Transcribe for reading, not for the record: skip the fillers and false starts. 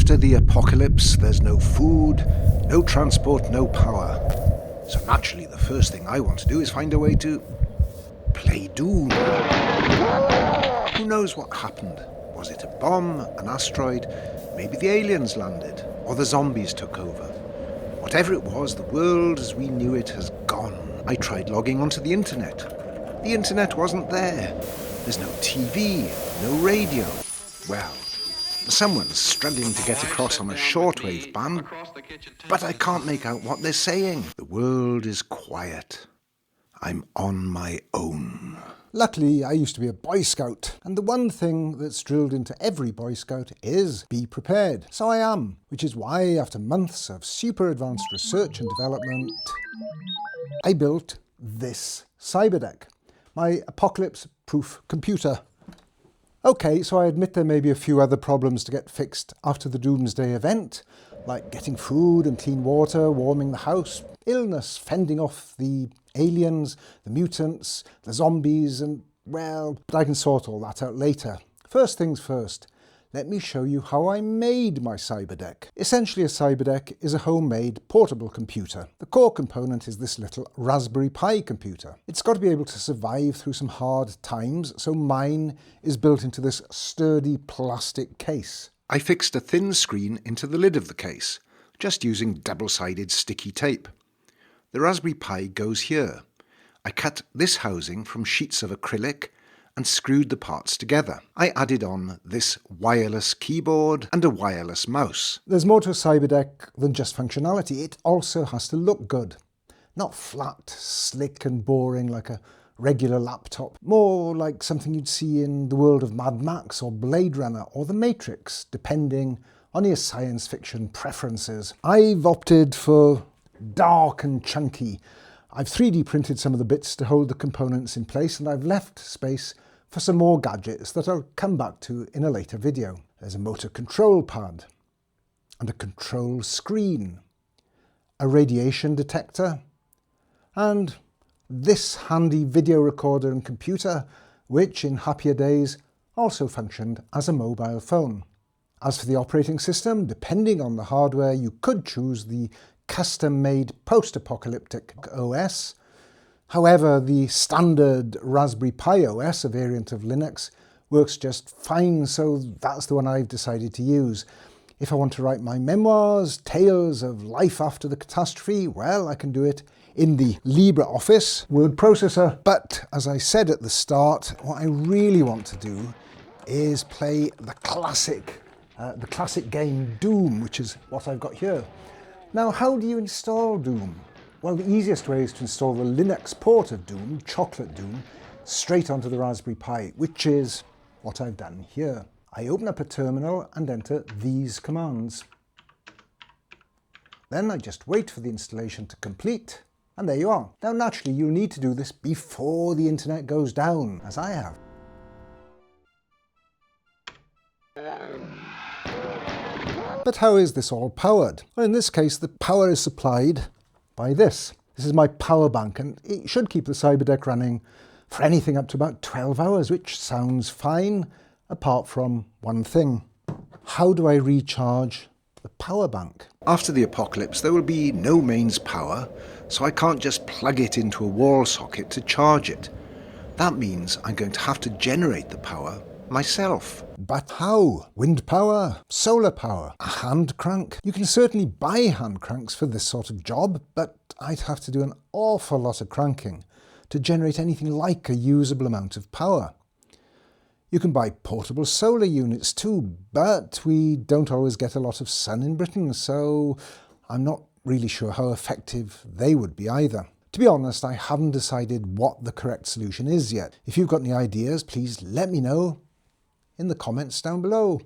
After the apocalypse, there's no food, no transport, no power. So naturally, the first thing I want to do is find a way to play Doom. Who knows what happened? Was it a bomb, an asteroid? Maybe the aliens landed, or the zombies took over. Whatever it was, the world as we knew it has gone. I tried logging onto the internet. The internet wasn't there. There's no TV, no radio. Well, someone's struggling to get across on a shortwave band, but I can't make out what they're saying. The world is quiet. I'm on my own. Luckily, I used to be a Boy Scout, and the one thing that's drilled into every Boy Scout is be prepared. So I am, which is why after months of super advanced research and development, I built this Cyberdeck, my apocalypse-proof computer. Okay, so I admit there may be a few other problems to get fixed after the Doomsday event, like getting food and clean water, warming the house, illness, fending off the aliens, the mutants, the zombies, and well, but I can sort all that out later. First things first, let me show you how I made my Cyberdeck. Essentially, a Cyberdeck is a homemade portable computer. The core component is this little Raspberry Pi computer. It's got to be able to survive through some hard times, so mine is built into this sturdy plastic case. I fixed a thin screen into the lid of the case, just using double-sided sticky tape. The Raspberry Pi goes here. I cut this housing from sheets of acrylic and screwed the parts together. I added on this wireless keyboard and a wireless mouse. There's more to a Cyberdeck than just functionality. It also has to look good. Not flat, slick and boring like a regular laptop. More like something you'd see in the world of Mad Max or Blade Runner or The Matrix, depending on your science fiction preferences. I've opted for dark and chunky. I've 3D printed some of the bits to hold the components in place, and I've left space for some more gadgets that I'll come back to in a later video. There's a motor control pad and a control screen, a radiation detector, and this handy video recorder and computer, which in happier days also functioned as a mobile phone. As for the operating system, depending on the hardware, you could choose the custom-made post-apocalyptic OS. However, the standard Raspberry Pi OS, a variant of Linux, works just fine, so that's the one I've decided to use. If I want to write my memoirs, tales of life after the catastrophe, well, I can do it in the LibreOffice word processor. But as I said at the start, what I really want to do is play the classic game Doom, which is what I've got here. Now, how do you install Doom? Well, the easiest way is to install the Linux port of Doom, Chocolate Doom, straight onto the Raspberry Pi, which is what I've done here. I open up a terminal and enter these commands. Then I just wait for the installation to complete, and there you are. Now, naturally, you'll need to do this before the internet goes down, as I have. But how is this all powered? Well, in this case, the power is supplied by this. This is my power bank, and it should keep the Cyberdeck running for anything up to about 12 hours, which sounds fine, apart from one thing. How do I recharge the power bank? After the apocalypse, there will be no mains power, so I can't just plug it into a wall socket to charge it. That means I'm going to have to generate the power myself. But how? Wind power? Solar power? A hand crank? You can certainly buy hand cranks for this sort of job, but I'd have to do an awful lot of cranking to generate anything like a usable amount of power. You can buy portable solar units too, but we don't always get a lot of sun in Britain, so I'm not really sure how effective they would be either. To be honest, I haven't decided what the correct solution is yet. If you've got any ideas, please let me know in the comments down below.